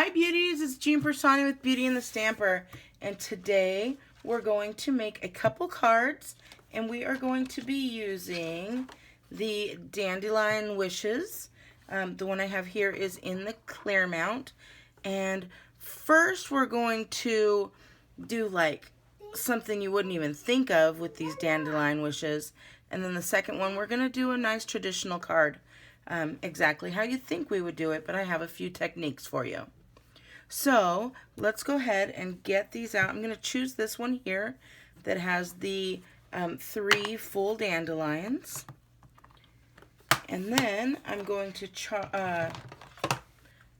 Hi beauties, it's Jean Piersanti with Beauty and the Stamper, and today we're going to make a couple cards, and we are going to be using the Dandelion Wishes. The one I have here is in the Claremont, and first we're going to do like something you wouldn't even think of with these Dandelion Wishes, and then the second one we're going to do a nice traditional card. Exactly how you think we would do it, but I have a few techniques for you. So let's go ahead and get these out. I'm going to choose this one here that has the 3 full dandelions. And then I'm going to,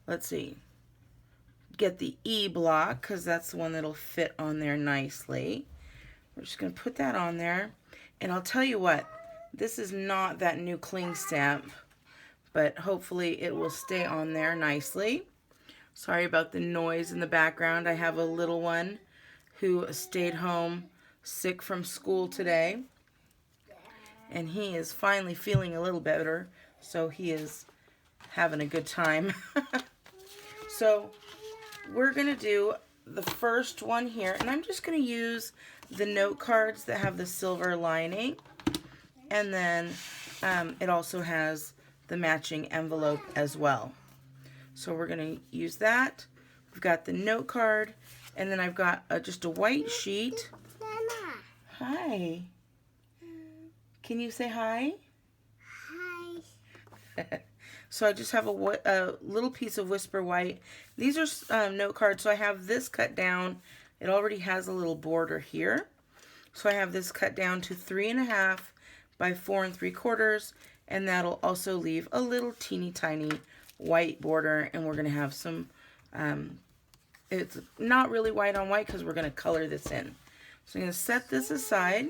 let's see, get the E block because that's the one that'll fit on there nicely. We're just going to put that on there. And I'll tell you what, this is not that new cling stamp, but hopefully it will stay on there nicely. Sorry about the noise in the background. I have a little one who stayed home sick from school today, and he is finally feeling a little better, so he is having a good time. So we're going to do the first one here, and I'm just going to use the note cards that have the silver lining, and then it also has the matching envelope as well. So we're going to use that. We've got the note card, and then I've got just a white sheet. Mama. Hi. Can you say hi? Hi. So I just have a little piece of Whisper White. These are note cards, so I have this cut down. It already has a little border here. So I have this cut down to 3.5 by 4 3/4, and that'll also leave a little teeny tiny white border, and we're going to have some, it's not really white on white because we're going to color this in. So I'm going to set this aside.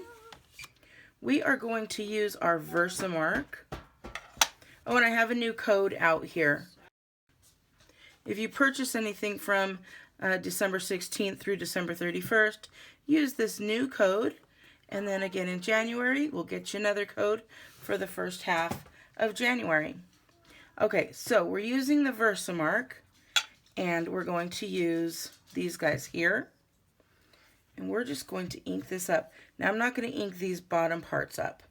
We are going to use our VersaMark. Oh, and I have a new code out here. If you purchase anything from December 16th through December 31st, use this new code, and then again in January, we'll get you another code for the first half of January. Okay, so we're using the VersaMark, and we're going to use these guys here. And we're just going to ink this up. Now, I'm not going to ink these bottom parts up.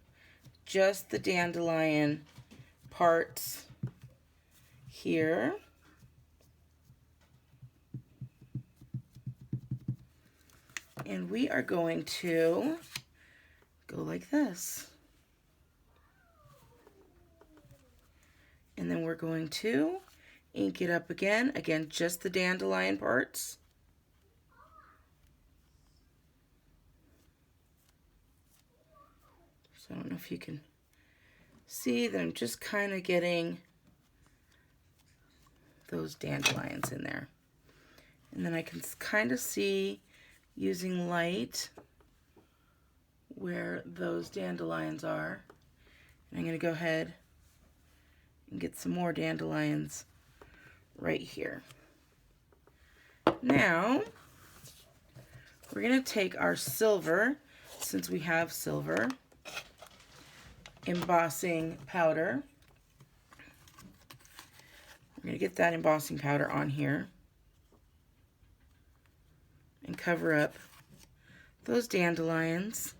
Just the dandelion parts here. And we are going to go like this. And then we're going to ink it up again. Again, just the dandelion parts. So I don't know if you can see that I'm just kind of getting those dandelions in there. And then I can kind of see using light where those dandelions are. And I'm going to go ahead and get some more dandelions right here. Now, we're going to take our silver, since we have silver, embossing powder. We're going to get that embossing powder on here and cover up those dandelions.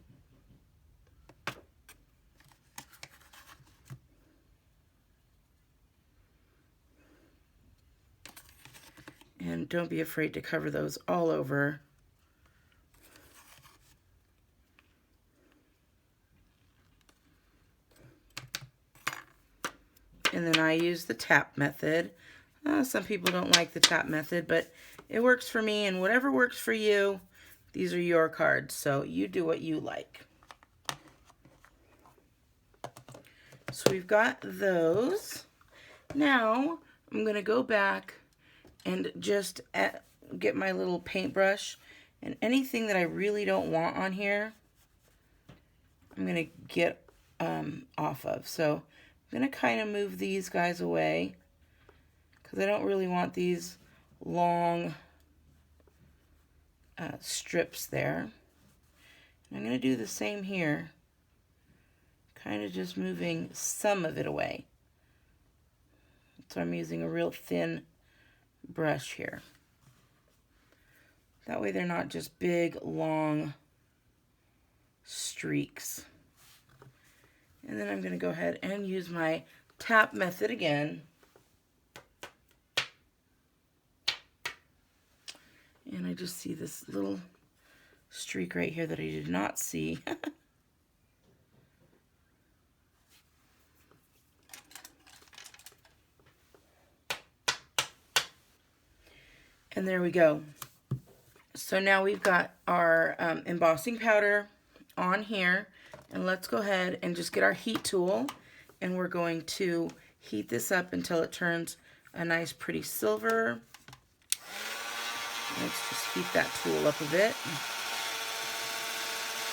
And don't be afraid to cover those all over. And then I use the tap method. Some people don't like the tap method, but it works for me, and whatever works for you, these are your cards, so you do what you like. So we've got those. Now I'm going to go back and just get my little paintbrush, and anything that I really don't want on here, I'm going to get off of. So I'm going to kind of move these guys away because I don't really want these long strips there. And I'm going to do the same here, kind of just moving some of it away. So I'm using a real thin brush here. That way they're not just big, long streaks. And then I'm going to go ahead and use my tap method again. And I just see this little streak right here that I did not see. And there we go. So now we've got our embossing powder on here. And let's go ahead and just get our heat tool. And we're going to heat this up until it turns a nice pretty silver. Let's just heat that tool up a bit.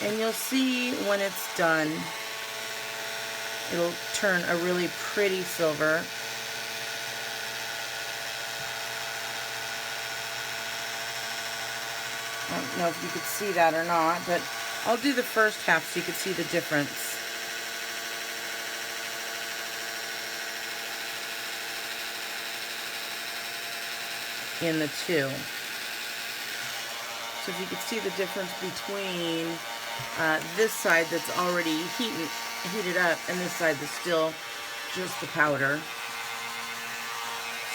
And you'll see when it's done, it'll turn a really pretty silver. I don't know if you could see that or not, but I'll do the first half so you can see the difference. In the two. So if you could see the difference between this side that's already heated up and this side that's still just the powder.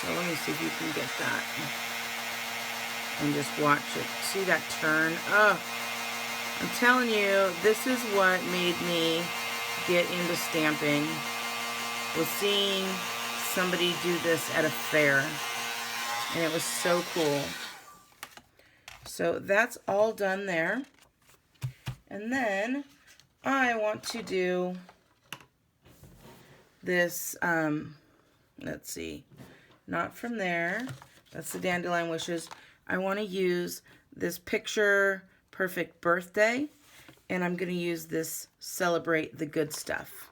So let me see if you can get that. And just watch it. See that turn? Oh, I'm telling you, this is what made me get into stamping, was seeing somebody do this at a fair. And it was so cool. So that's all done there. And then I want to do this, let's see, not from there. That's the Dandelion Wishes. I want to use this Picture Perfect Birthday, and I'm going to use this Celebrate the Good Stuff.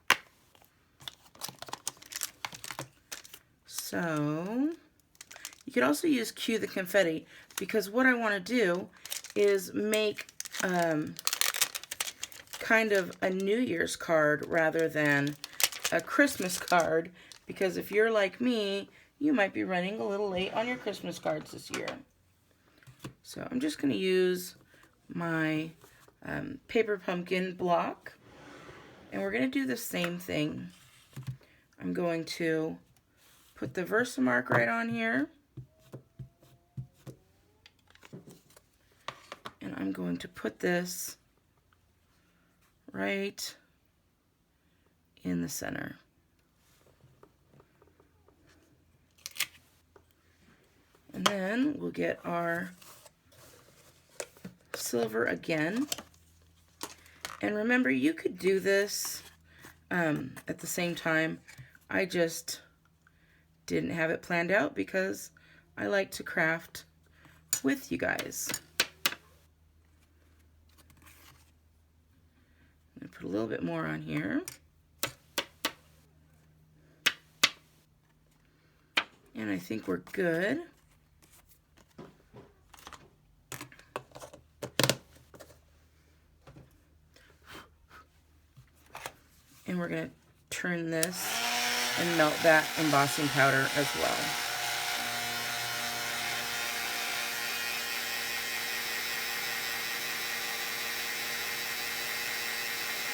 So you could also use Cue the Confetti, because what I want to do is make kind of a New Year's card rather than a Christmas card, because if you're like me, you might be running a little late on your Christmas cards this year. So I'm just going to use my paper pumpkin block, and we're going to do the same thing. I'm going to put the VersaMark right on here. And I'm going to put this right in the center. And then we'll get our silver again. And remember, you could do this at the same time. I just didn't have it planned out because I like to craft with you guys. I'm going to put a little bit more on here. And I think we're good. And we're going to turn this and melt that embossing powder as well.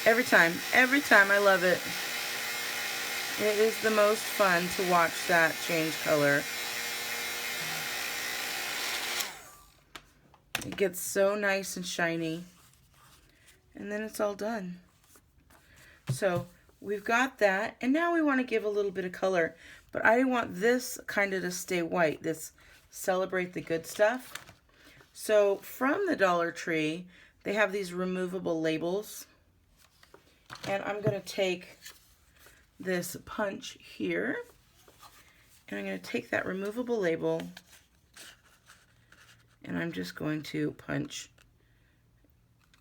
Every time, I love it. It is the most fun to watch that change color. It gets so nice and shiny. And then it's all done. So we've got that, and now we want to give a little bit of color, but I want this kind of to stay white, this Celebrate the Good Stuff. So from the Dollar Tree, they have these removable labels, and I'm going to take this punch here, and I'm going to take that removable label, and I'm just going to punch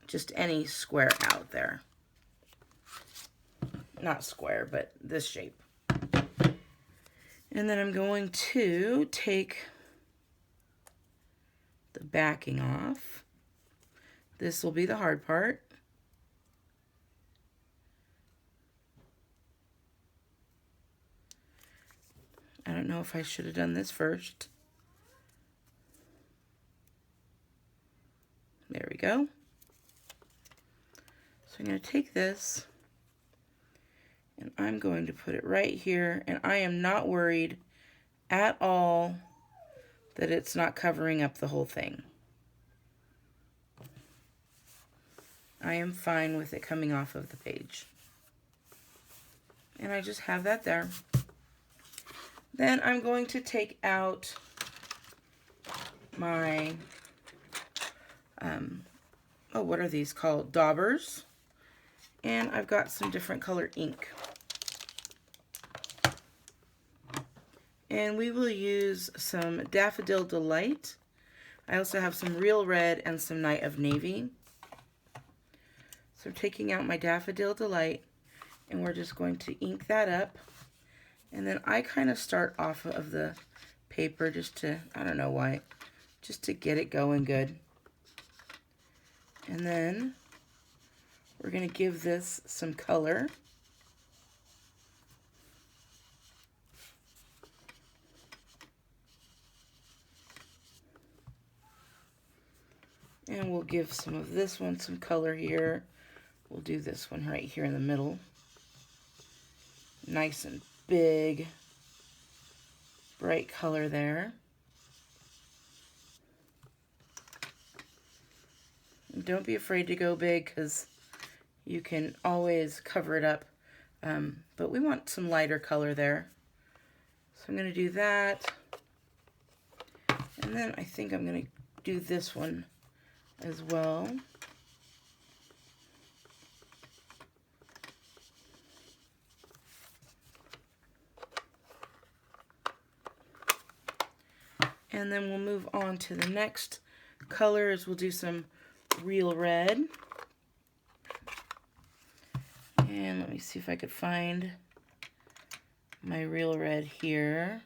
just any square out there. Not square, but this shape. And then I'm going to take the backing off. This will be the hard part. I don't know if I should have done this first. go. So I'm going to take this and I'm going to put it right here, and I am not worried at all that it's not covering up the whole thing. I am fine with it coming off of the page. And I just have that there. Then I'm going to take out my, what are these called? Daubers. And I've got some different color ink. And we will use some Daffodil Delight. I also have some Real Red and some Night of Navy. So I'm taking out my Daffodil Delight, and we're just going to ink that up. And then I kind of start off of the paper just to, I don't know why, just to get it going good. And then we're going to give this some color. And we'll give some of this one some color here. We'll do this one right here in the middle. Nice and big, bright color there. And don't be afraid to go big, because you can always cover it up. But we want some lighter color there. So I'm going to do that. And then I think I'm going to do this one as well. And then we'll move on to the next colors. We'll do some Real Red. And let me see if I could find my Real Red here.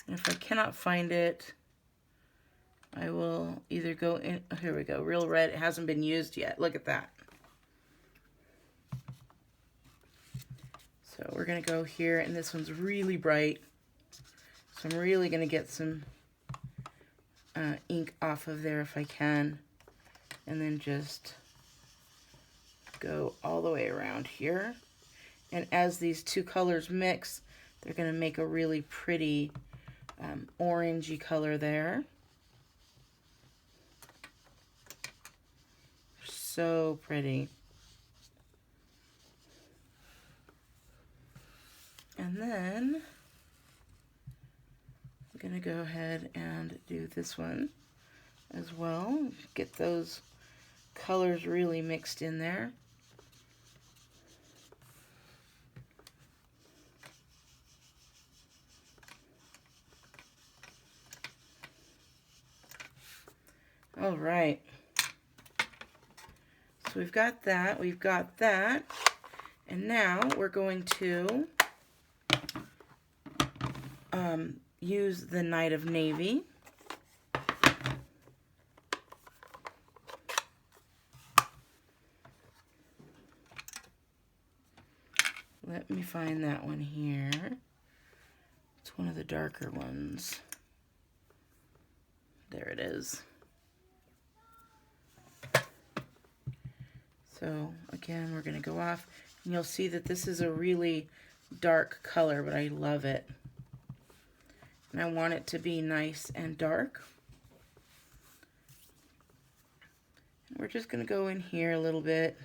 And if I cannot find it, I will either go in, oh, here we go, Real Red. It hasn't been used yet. Look at that. So we're going to go here, and this one's really bright. So I'm really going to get some ink off of there if I can. And then just go all the way around here. And as these two colors mix, they're going to make a really pretty orangey color there. So pretty. And then I'm going to go ahead and do this one as well. Get those colors really mixed in there. All right. So we've got that, and now we're going to use the Night of Navy. Let me find that one here. It's one of the darker ones. There it is. So again, we're going to go off, and you'll see that this is a really dark color, but I love it. And I want it to be nice and dark. And we're just going to go in here a little bit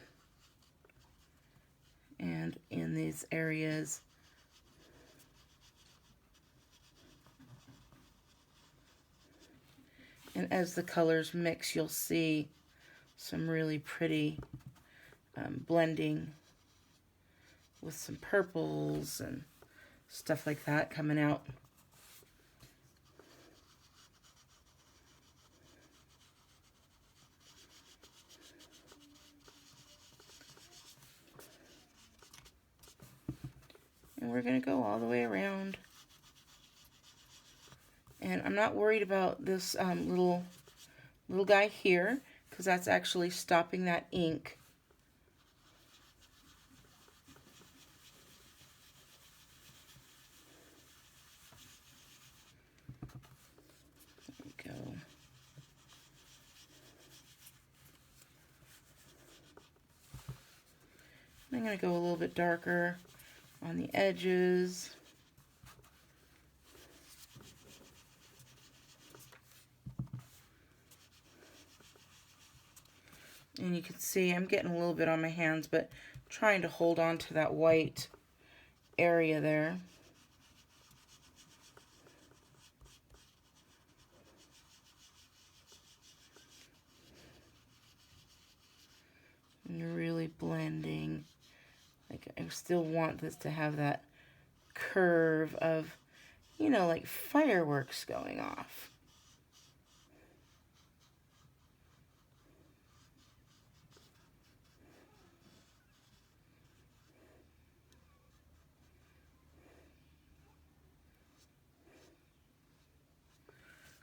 and in these areas. And as the colors mix, you'll see some really pretty blending with some purples and stuff like that coming out. And we're going to go all the way around. And I'm not worried about this little guy here, because that's actually stopping that ink. I'm going to go a little bit darker on the edges. And you can see I'm getting a little bit on my hands, but trying to hold on to that white area there. And really blending. Like, I still want this to have that curve of, you know, like fireworks going off.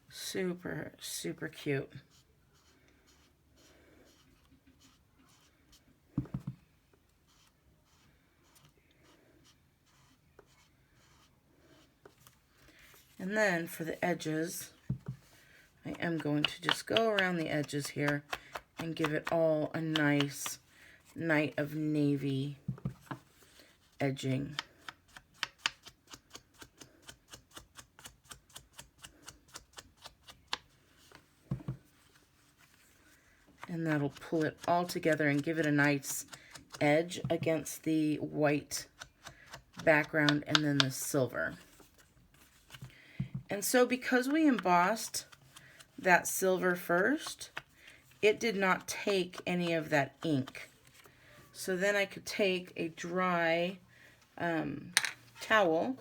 Super, super cute. And then for the edges, I am going to just go around the edges here and give it all a nice night of navy edging. And that'll pull it all together and give it a nice edge against the white background and then the silver. And so because we embossed that silver first, it did not take any of that ink. So then I could take a dry towel,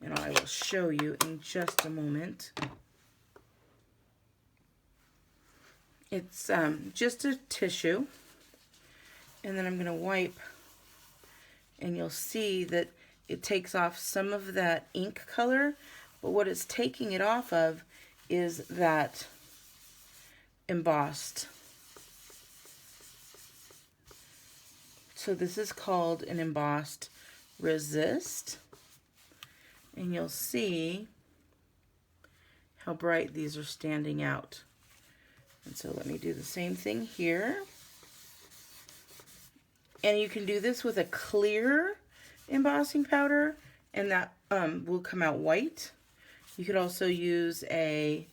and I will show you in just a moment. It's just a tissue, and then I'm going to wipe, and you'll see that it takes off some of that ink color, but what it's taking it off of is that embossed. So this is called an embossed resist, and you'll see how bright these are standing out. And so let me do the same thing here. And you can do this with a clear embossing powder, and that will come out white. You could also use a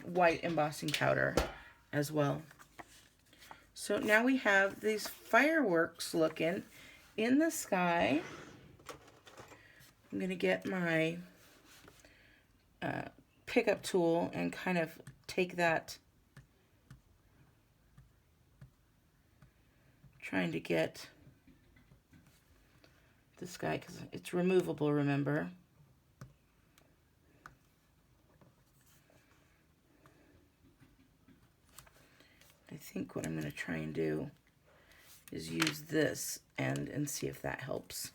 white embossing powder as well. So now we have these fireworks looking in the sky. I'm going to get my pickup tool and kind of take that, trying to get this guy, because it's removable, remember. I think what I'm going to try and do is use this and see if that helps.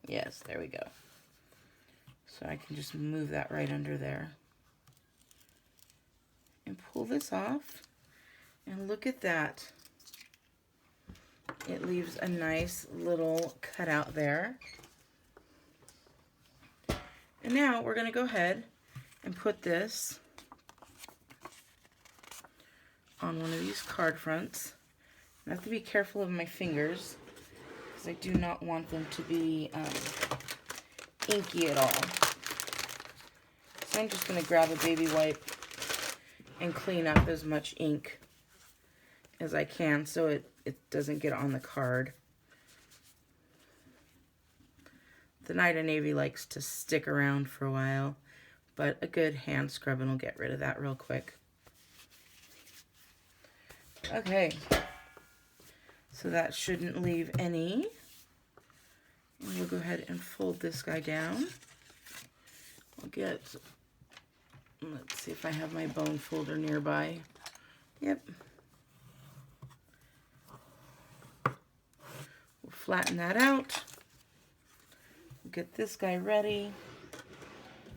Yes, there we go. So I can just move that right under there and pull this off, and look at that. It leaves a nice little cutout there. And now we're going to go ahead and put this on one of these card fronts. I have to be careful of my fingers because I do not want them to be inky at all. So I'm just going to grab a baby wipe and clean up as much ink as I can so it doesn't get on the card. The Night of Navy likes to stick around for a while, but a good hand scrubbing will get rid of that real quick. Okay, so that shouldn't leave any. And we'll go ahead and fold this guy down. I'll get, let's see if I have my bone folder nearby. Yep. We'll flatten that out. We'll get this guy ready.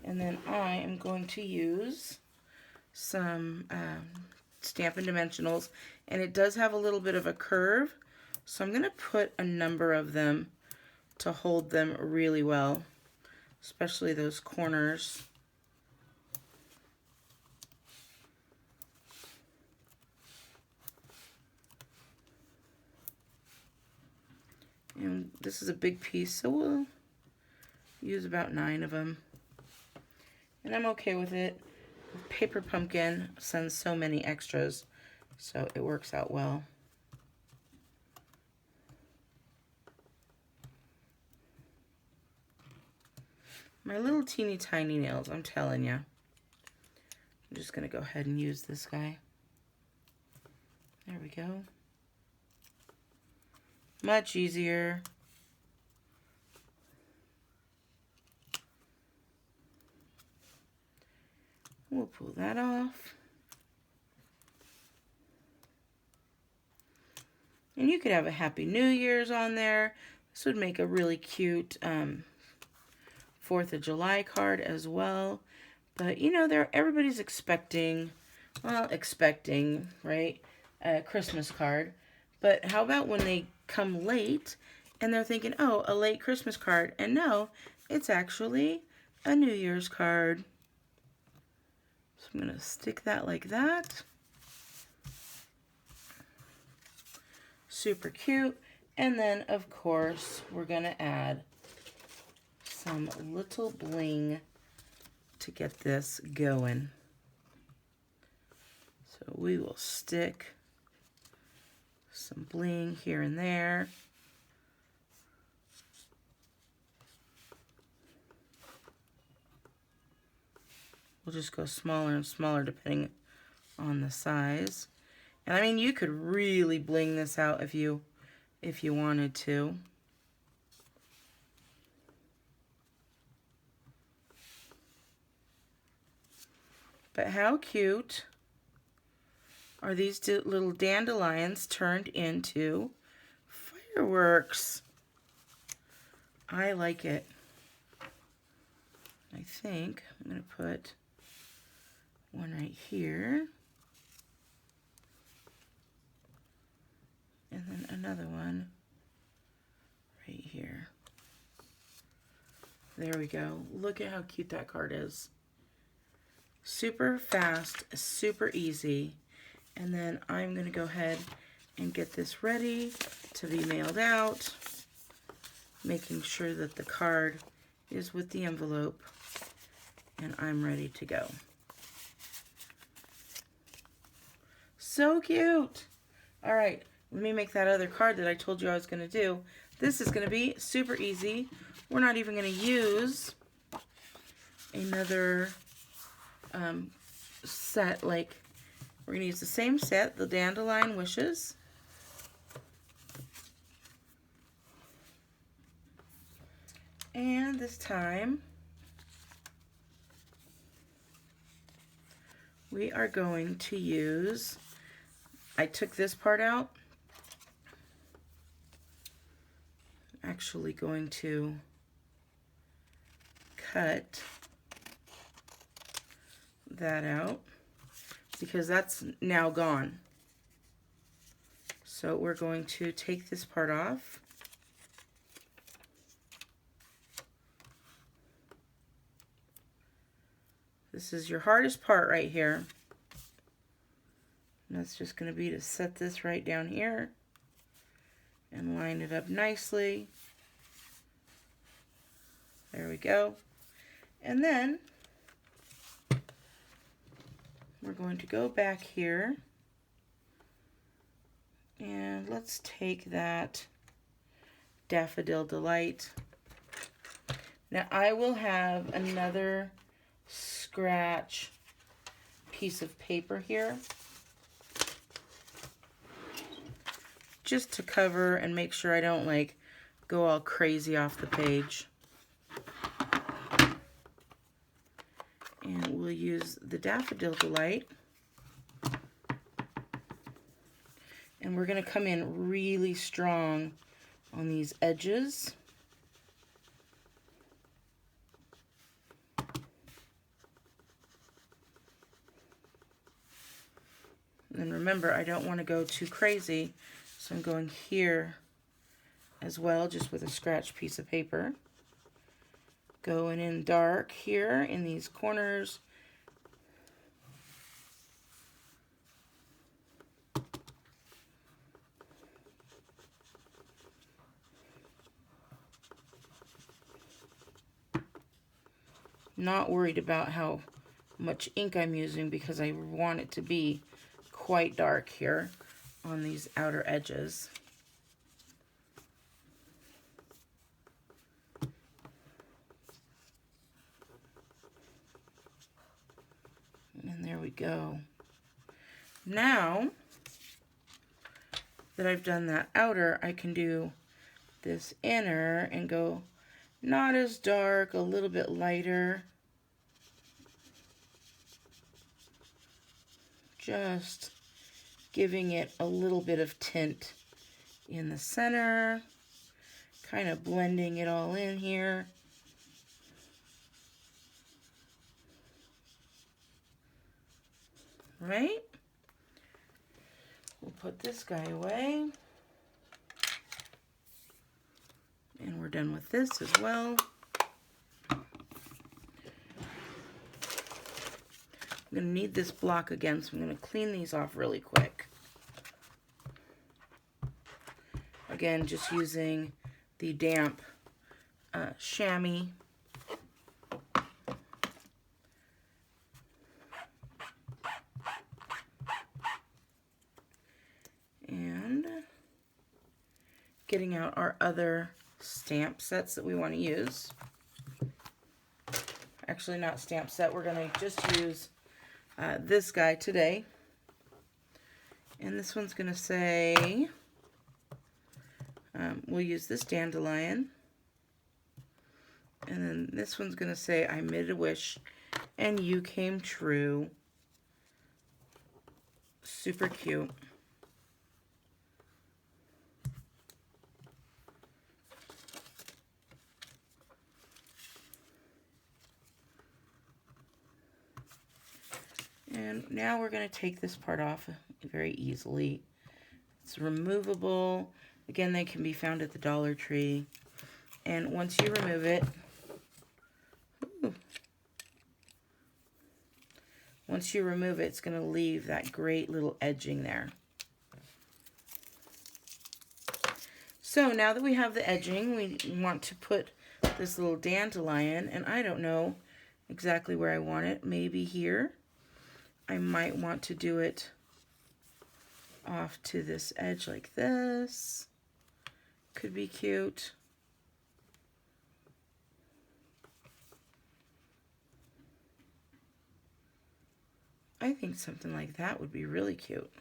And then I am going to use some Stampin' Dimensionals. And it does have a little bit of a curve. So I'm going to put a number of them to hold them really well. Especially those corners. And this is a big piece, so we'll use about 9 of them. And I'm okay with it. Paper pumpkin sends so many extras, so it works out well. My little teeny tiny nails, I'm telling you. I'm just going to go ahead and use this guy. There we go. Much easier. We'll pull that off. And you could have a Happy New Year's on there. This would make a really cute 4th of July card as well. But you know, everybody's expecting, right, a Christmas card. But how about when they come late and they're thinking, oh, a late Christmas card. And no, it's actually a New Year's card. So I'm going to stick that like that. Super cute. And then, of course, we're going to add some little bling to get this going. So we will stick some bling here and there. We'll just go smaller and smaller depending on the size. And I mean, you could really bling this out if you wanted to. But how cute are these little dandelions turned into fireworks? I like it. I think I'm going to put one right here. And then another one right here. There we go. Look at how cute that card is. Super fast, super easy. And then I'm going to go ahead and get this ready to be mailed out, making sure that the card is with the envelope, and I'm ready to go. So cute! All right, let me make that other card that I told you I was going to do. This is going to be super easy. We're not even going to use another set. Like, we're going to use the same set, the Dandelion Wishes. And this time, we are going to use, I took this part out. I'm actually going to cut that out because that's now gone. So we're going to take this part off. This is your hardest part right here. And that's just going to be to set this right down here and line it up nicely. There we go. And then we're going to go back here and let's take that Daffodil Delight. Now I will have another scratch piece of paper here just to cover and make sure I don't like go all crazy off the page. And we'll use the Daffodil Delight. And we're going to come in really strong on these edges. And remember, I don't want to go too crazy, so I'm going here as well, just with a scratch piece of paper. Going in dark here in these corners. not worried about how much ink I'm using because I want it to be quite dark here on these outer edges. And there we go. Now that I've done that outer, I can do this inner and go not as dark, a little bit lighter. Just giving it a little bit of tint in the center, kind of blending it all in here. Right? We'll put this guy away. And we're done with this as well. I'm going to need this block again, so I'm going to clean these off really quick. Again, just using the damp chamois. And getting out our other stamp sets that we want to use. Actually, not stamp set. We're going to just use this guy today. And this one's going to say, we'll use this dandelion. And then this one's going to say, I made a wish and you came true. Super cute. And now we're going to take this part off very easily. It's removable. Again, they can be found at the Dollar Tree. And once you remove it, once you remove it, it's going to leave that great little edging there. So now that we have the edging, we want to put this little dandelion, and I don't know exactly where I want it. Maybe here. I might want to do it off to this edge like this. Could be cute. I think something like that would be really cute.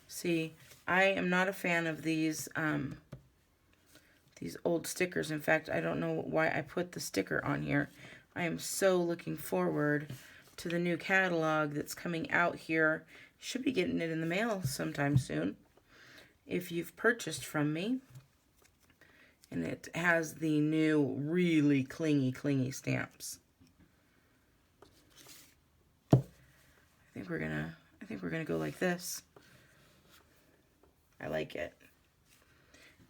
See, I am not a fan of these old stickers. In fact, I don't know why I put the sticker on here. I am so looking forward to the new catalog that's coming out here. Should be getting it in the mail sometime soon if you've purchased from me. And it has the new really clingy stamps. I think we're gonna go like this. I like it.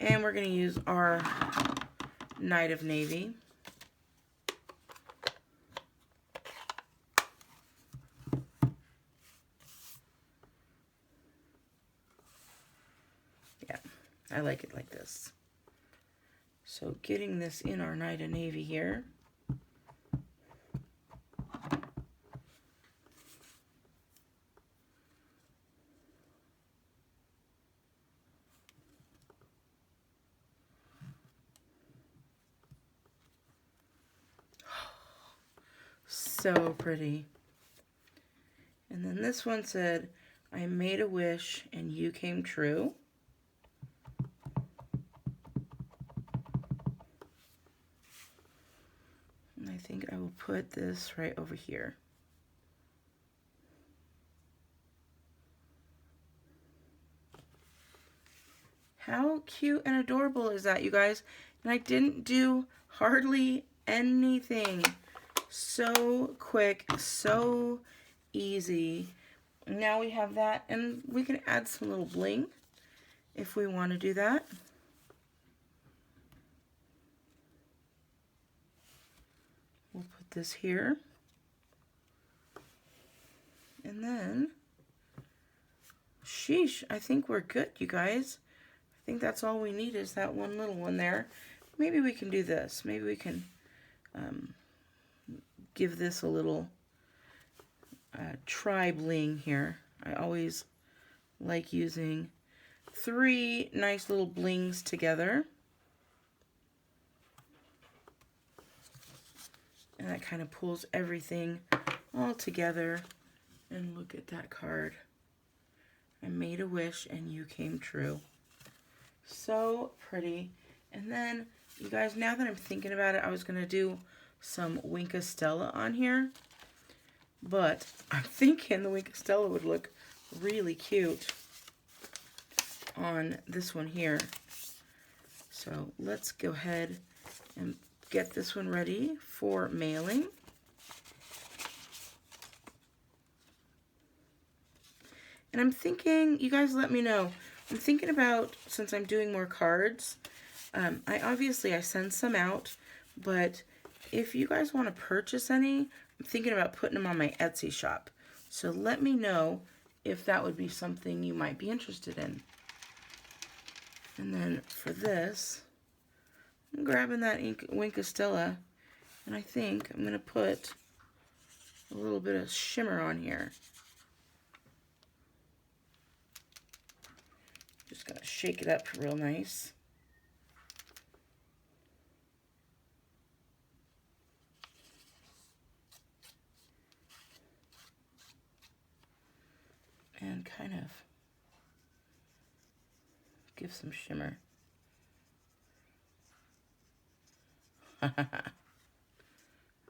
And we're going to use our Night of Navy. Yeah, I like it like this. So getting this in our Night of Navy here. So pretty. And then this one said, I made a wish and you came true. And I think I will put this right over here. How cute and adorable is that, you guys? And I didn't do hardly anything. So quick, so easy. Now we have that, and we can add some little bling if we want to do that. We'll put this here. And then, sheesh, I think we're good, you guys. I think that's all we need is that one little one there. Maybe we can do this. Maybe we can give this a little tri-bling here. I always like using 3 nice little blings together. And that kind of pulls everything all together. And look at that card. I made a wish and you came true. So pretty. And then, you guys, now that I'm thinking about it, I was going to do some Wink Stella on here. But I'm thinking the Wink Stella would look really cute on this one here. So let's go ahead and get this one ready for mailing. And I'm thinking, you guys let me know, I'm thinking about, since I'm doing more cards, I send some out, but if you guys want to purchase any, I'm thinking about putting them on my Etsy shop. So let me know if that would be something you might be interested in. And then for this, I'm grabbing that Wink Stella, and I think I'm going to put a little bit of shimmer on here. Just going to shake it up real nice. And kind of give some shimmer.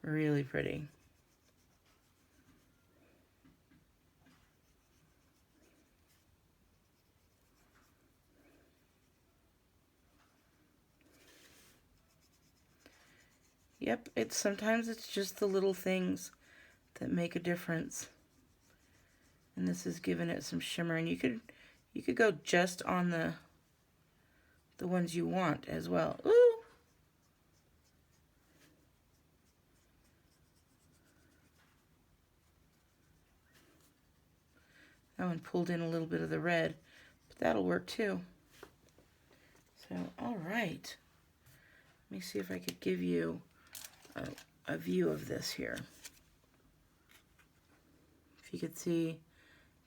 Really pretty. Yep, sometimes it's just the little things that make a difference. And this is giving it some shimmer, and you could go just on the ones you want as well. Ooh. That one pulled in a little bit of the red, but that'll work too. So, all right. Let me see if I could give you a view of this here. If you could see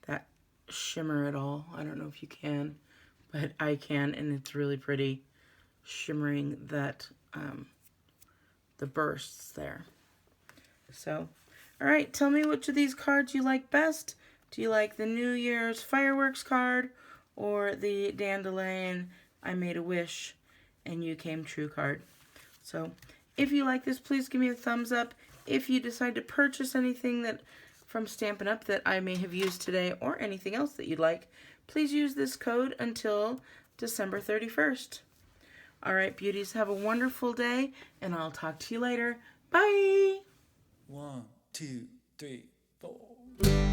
that shimmer at all. I don't know if you can, but I can, and it's really pretty shimmering that the bursts there. So, all right, tell me which of these cards you like best. Do you like the New Year's fireworks card or the Dandelion I made a wish and you came true card? So, if you like this, please give me a thumbs up. If you decide to purchase anything from Stampin' Up! That I may have used today or anything else that you'd like, please use this code until December 31st. All right, beauties, have a wonderful day, and I'll talk to you later. Bye! 1, 2, 3, 4.